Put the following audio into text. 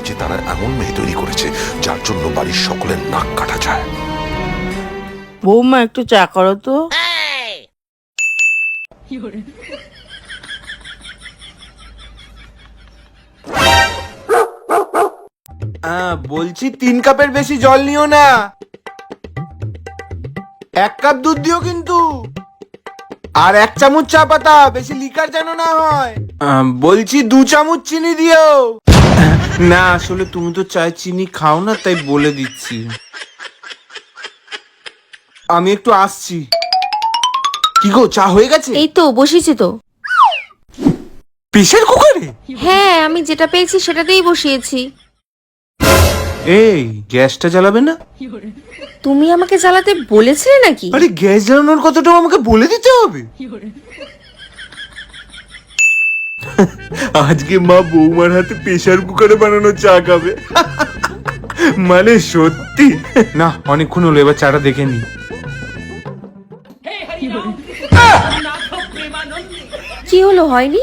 যে তারা এমন মেয়ে তৈরি করেছে যার জন্য বাড়ির সকলের নাক কাটা যায়। বৌমা একটু চা করো তো। বলছি 3 কাপের বেশি জল নিও না, 1 কাপ দুধ দিও কিন্তু, আর 1 চামচ চা পাতা, বেশি লিকার যেন না হয়। বলছি 2 চামচ চিনি দিও। না আসলে তুমি তো চায় চিনি খাও না, তাই বলে দিচ্ছি। আমি একটু আসছি। কি গো, চা হয়ে গেছে? এই তো বসিয়েছি তো। প্রেসার কুকারে? হ্যাঁ, আমি যেটা পেয়েছি সেটাতেই বসিয়েছি। এই গ্যাসটা জ্বালাবে না? তুমি আমাকে জ্বালাতে বলেছিলে নাকি? আরে গ্যাস জ্বালানোর কথাটাও আমাকে বলে দিতে হবে? আজকে মা বৌমার হাতে প্রেসার কুকারে বানানো চা খাবে। মানে সত্যি না, অনেকক্ষণ হলো, এবার চাটা দেখে নি। কি হলো, হয়নি?